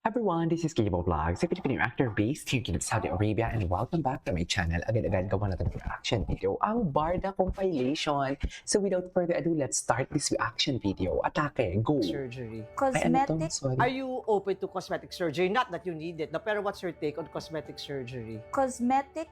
Everyone, this is Gable Vlogs, a Filipino actor based here in Saudi Arabia, and welcome back to my channel. Agad-agad gawa natin ng reaction video, ang Barda compilation. So without further ado, let's start this reaction video. Atake, go! Surgery. Ay, ano to? Cosmetic Sorry. Are you open to cosmetic surgery? Not that you need it, no, pero what's your take on cosmetic surgery?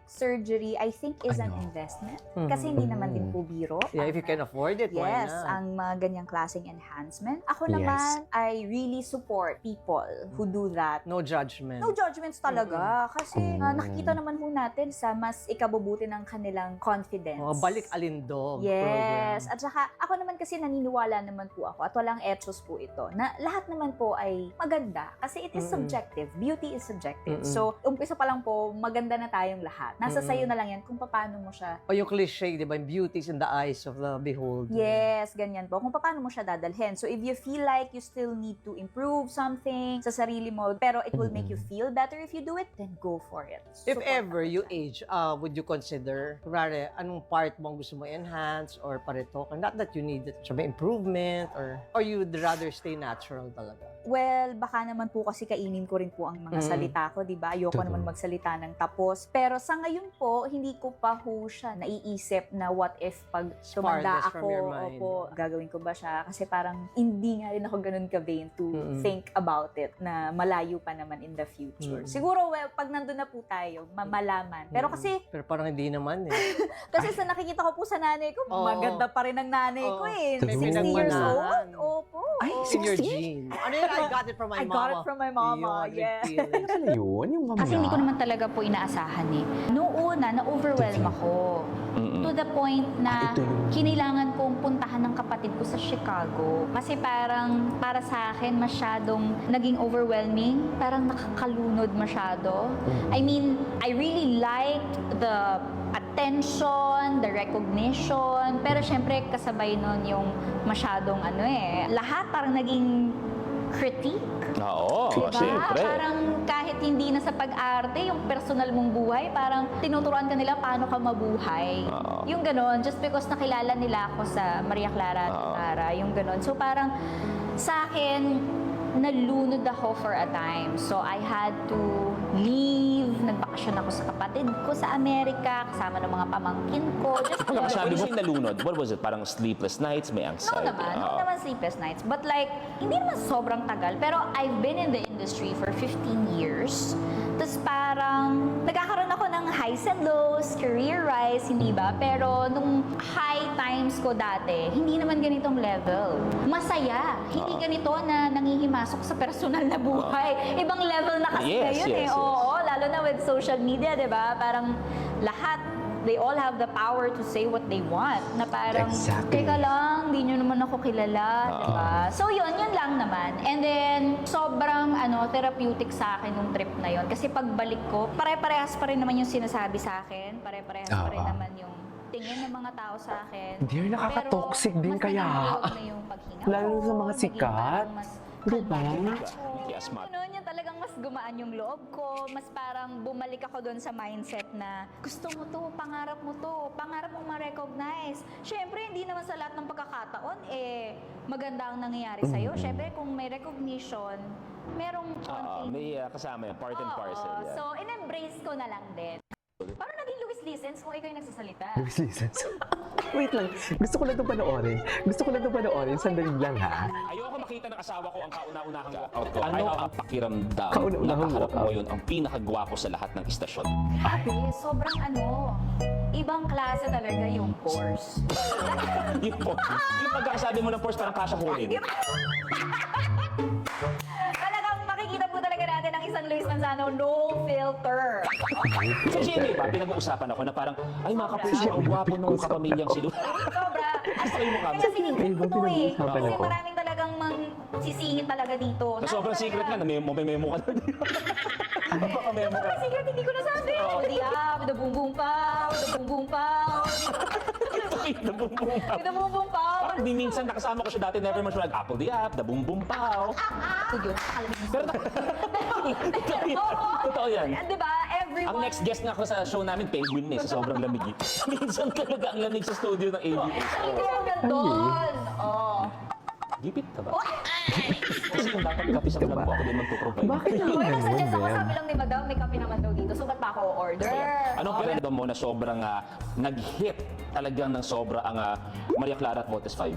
surgery, I think, is an Ano? investment. Mhm. Kasi hindi naman din po biro. Yeah, if you can afford it, why Yes, not? ang mga ganyang klaseng enhancement. Ako Yes. naman, I really support people who do that. No judgment. No judgments talaga. Kasi nakikita Mm. naman po natin sa mas ikabubuti ng kanilang confidence. Oh, balik alindog Yes. program. At saka, ako naman kasi naniniwala naman po ako at walang etos po ito na lahat naman po ay maganda. Kasi it is subjective. Beauty is subjective. So, umpisa pa lang po, maganda na tayong lahat. Nasa sayo na lang yan kung paano mo siya. O yung cliche, di ba? Beauty is in the eyes of the beholder. Yes, ganyan po. Kung paano mo siya dadalhin. So, if you feel like you still need to improve something sa sarili mo, pero it will make you feel better if you do it, then go for it. If Support ever ako you dyan. age, would you consider, kunwari, anong part mo ang gusto mo enhance or parito? Not that you need it, sabi, improvement or you'd rather stay natural talaga? Well, baka naman po kasi kainin ko rin po ang mga salita ko, di ba? Ayoko Totoo. naman magsalita ng tapos. Pero sa ngayon po, hindi ko pa ho siya naiisip na what if pag tumanda Farthest from ako, your mind. opo, gagawin ko ba siya? Kasi parang hindi nga rin ako ganun ka-vain to think about it na malayo pa naman in the future. Siguro, well, pag nandun na po tayo, mamalaman. Pero kasi, Pero parang hindi naman eh. kasi sa nakikita ko po sa nanay ko, Oo. maganda pa rin ang nanay ko eh. May 60 years pinagmanahan. old. Opo. Ay, oo. In your 60? gene. Ano yun? I got it from my I mama. got it from my mama, Yun, yeah. with feelings. Ano yun? Yung mamaya? Kasi hindi ko naman talaga po inaasahan eh. Noong una, na-overwhelm ako. To the point na ito yung- kinailangan kong puntahan ng kapatid ko sa Chicago. Kasi parang para sa akin masyadong naging overwhelming. Parang nakakalunod masyado. I mean, I really liked the attention, the recognition. Pero syempre kasabay nun yung masyadong lahat parang naging critique. Oo, Diba? siyempre. Parang kahit hindi na sa pag-arte, yung personal mong buhay, parang tinuturuan ka nila paano ka mabuhay. Oo. Yung ganon, just because nakilala nila ako sa Maria Clara at Clara, yung ganon. So parang sa akin, nalunod ako for a time. So I had to leave, nagbakasyon ako sa kapatid ko sa Amerika, kasama ng mga pamangkin ko. Just Sabi mo yung nalunod, what was it? Parang sleepless nights, may No anxiety? no naman sleepless nights. But like, hindi naman sobrang tagal. Pero I've been in the industry for 15 years. Tapos parang, nagkakaroon ako ng highs and lows, career rise, hindi ba? Pero nung high times ko dati, hindi naman ganitong level. Masaya. Hindi ganito na nangihimasok sa personal na buhay. Ibang level na kasi Yes, ngayon yes, yes. Oo, lalo na with social media, di ba? Parang lahat, they all have the power to say what they want. Na parang, Exactly. teka lang, di nyo naman ako kilala, di ba? So yun lang naman. And then, sobrang therapeutic sa akin nung trip na yun. Kasi pagbalik ko, pare-parehas pa rin naman yung sinasabi sa akin. Pare-parehas pa rin naman yung tingin ng mga tao sa akin. Dear, nakaka-toxic din kaya. Mas na yung paghinga Lalo ko, sa mga naging sikat. parang mas Diba? Yes, ma'am. Ganun, yun talagang mas gumaan yung loob ko. Mas parang bumalik ako doon sa mindset na gusto mo to, pangarap mong ma-recognize. Siyempre, hindi naman sa lahat ng pagkakataon, maganda ang nangyayari sa'yo. Siyempre, kung may recognition, merong konting... May kasama yan, part and Oo. parcel. Yeah. So, in-embrace ko na lang din. Parang naging Luis Listens kung ikaw yung nagsasalita. Wait lang. Gusto ko lang itong panoorin. Sandali lang, ha? Ayoko makita ng asawa ko ang kauna-unahang walkout ko. Ano ang pakiramdam na Kauna-unahang kaharap mo walkout? yun ang pinakagwapo sa lahat ng istasyon? Sobrang ibang klase talaga yung course. Yung pagkakasabi mo ng force parang kasha kunin. Talagang makikita po talaga natin ang isang Luis Manzano, no filter. Sa GMA ba, pinag-uusapan ako na parang, ay mga kapuso, ang gwapo nung kapamilyang si Lu. Sobra. Ay, mukha mo. Kaya sinikret ko to eh. pinag-uusapan Kasi ako. maraming talagang sisingit talaga dito. Na sobrang secret nga, may memo ka na dito. Memo ka. Sobrang secret, hindi ko nasabi. Udi up, the boom boom pow, the boom boom pow. Nabumbumpa. The boom boom pow. Parang di minsan nakasama ko siya dati, never man siya nag-apple di up, the boom boom pow. Ito yun, nakalamig mo. Pero totoo yan. Diba, everyone... Ang next guest nga ako sa show namin, Penguin na sa sobrang lamig. Minsan talaga ang lamig sa studio ng ABS. Hindi ko gandun. Oh. Gipit ka ba? Kasi kung dapat kape sa vlog ko, ako din magpo-provide. Bakit Uy, naman nagsuggest ako, ganun, sabi lang ni Madam, may kape naman daw dito. So, ba't pa ako order? Anong pera mo na sobrang nag-hit talagang ng sobra ang Maria Clara at Voltes 5?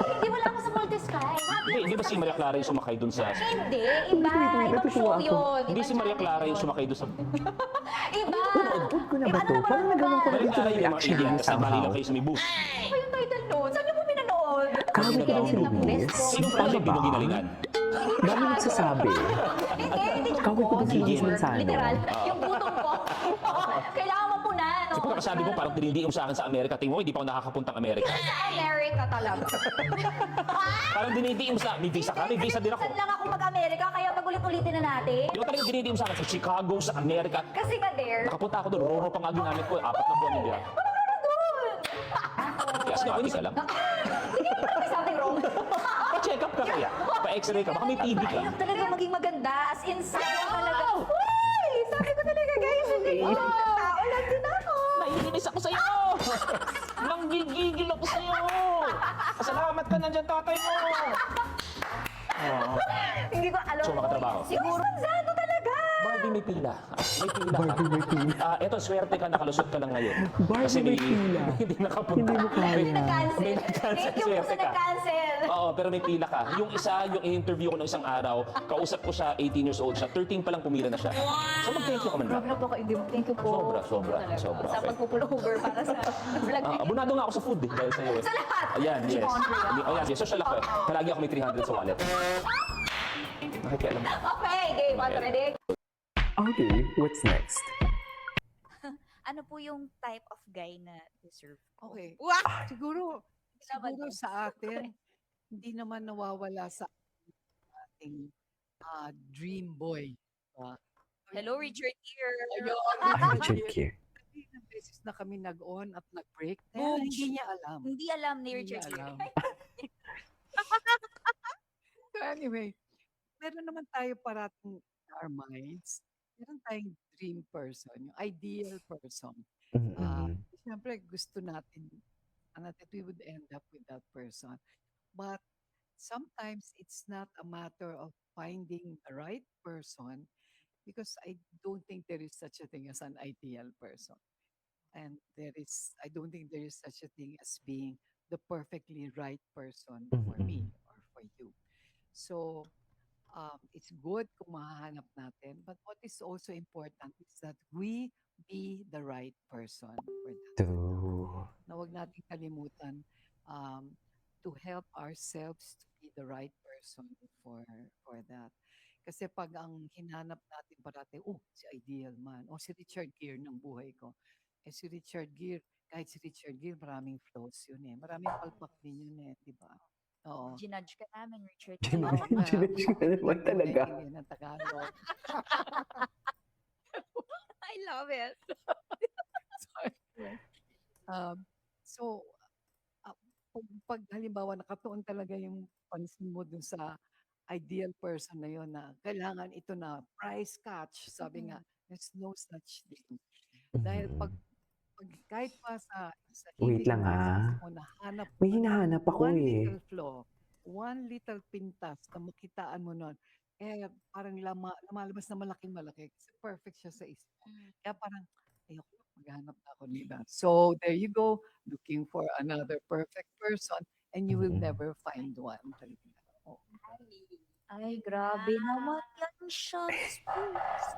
Hindi, wala ako sa Maltese Sky. Hindi ba si Maria Clara yung sumakay dun sa... Hindi, iba. Ibang show yun. Hindi Ibang si Maria channel Clara yung yun. sumakay dun sa... Iba. Panood ko na ba to? Iba, ano Parang nagawa ko na Maria dito Clara ng yung mga reaction alien, kasama somehow. lang kayo sa may booth. Ano ba yung title noon? Saan niyo po pinanood? Kami Hindi ka na si daw. Luis. Sino project mo ginalingan? Dami nagsasabi. Hindi Kawit ko din si Luis Literal. Manzano. Literal. Yung butong ko. Kailangan mapunan. Kasi pagkakasabi mo, parang dinidiim sa akin sa Amerika. Tingin mo, hindi pa ako nakakapuntang Amerika. Sa America talaga. Parang dinidiim sa... May visa ka? May visa din ako. Saan lang ako mag-America, kaya pag-ulit-ulitin na natin. Di ba talagang dinidiim sa akin sa Chicago, sa Amerika? Kasi ba there? Nakapunta ako doon. Roro pa nga ginamit ko. 4 na buwan yung biyak. Yes, no, hindi ka lang. Hindi mo may something wrong. Pa-check up ka kaya. Pa-x-ray ka. Baka may TB ka. Hirap talaga maging maganda. As in, sabi ko talaga. Uy! Sabi ko talaga, guys. Hindi ko tao lang din ako. Naiinis ako sa'yo! Nanggigigil ako sa'yo! Salamat ka nandyan, tatay mo! Hindi ko alam. So, makatrabaho? Siguro. Manzano talaga. Barbie, may pila. May pila ka. Barbie, may pila. Eto, swerte ka, nakalusot ka lang ngayon. Barbie, may pila. Hindi nakapunta. Hindi mo kaya. Hindi nag-cancel. May nag-cancel, Thank you po swerte sa ka. nag-cancel. Oo, pero may pila ka. Yung isa, yung in-interview ko ng isang araw, kausap ko siya, 18 years old siya, 13 pa lang pumila na siya. So mag-thank you ka man ba? Grabe po kayo. Thank you po. Sobra. Sa Okay. pagpupullover para sa vlog. Abunado nga ako sa food dahil sa'yo. Sa lahat. Ayan, yes. Laundry, Oh, yes. Social ako. Palagi ako may 300 sa wallet. Nakikialam. Okay, game. Okay. Ready? Okay, what's next? Ano po yung type of guy na deserve ko? Okay. Ah. Siguro Naman siguro to. sa atin, hindi naman nawawala sa ating dream boy. Hello, Richard here. Ay, Richard Gere. Ilang beses na kami nag-on at nag-break. Kaya hindi niya alam. Hindi alam ni Hindi niya Richard here. alam. So anyway, meron naman tayo parating in our minds. Meron tayong dream person, yung ideal person. Mm-mm. Siyempre, gusto natin that we would end up with that person. But sometimes it's not a matter of finding the right person because I don't think there is such a thing as an ideal person. And I don't think there is such a thing as being the perfectly right person for me or for you. So, it's good kung mahahanap natin. But what is also important is that we be the right person for that. True. Na huwag natin kalimutan to help ourselves to be the right person for that. Kasi pag ang hinanap natin parati, si ideal man, si Richard Gere ng buhay ko. Si Richard Gere, kahit si Richard Gere, maraming flaws yun eh. Maraming palpak din yun eh, di ba? Oo. Ginudge ka namin, Richard. Ginudge ka naman talaga. Hindi ng Tagalog. I love it. So, pag halimbawa nakatuon talaga yung pansin mo dun sa ideal person na yun na kailangan ito na price catch, sabi nga, there's no such thing. Dahil pag kahit pa sa Wait hilig lang, mo, ah. mo nahanap May hinahanap ako one eh. little flaw, one little pintas na makitaan mo nun, parang lumalabas na malaking-malaki kasi perfect siya sa isip mo. Kaya parang, ayoko na, maghanap na ako nila. So, there you go, looking for another perfect person and you will never find one. Oh. Ay, grabe naman yan siya.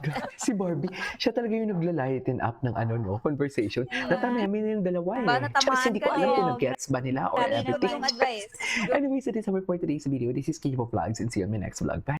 Grabe, si Barbie, siya talaga yung nagla-lighten up ng conversation. Natanamin na yung dalawa eh. Ba, natamaan Just hindi ko ka alam kung eh. nag-gets ba nila or Sabi na ba everything. yung advice? Anyways, that is our for today's video. This is Kibo Vlogs and see you on my next vlog. Bye!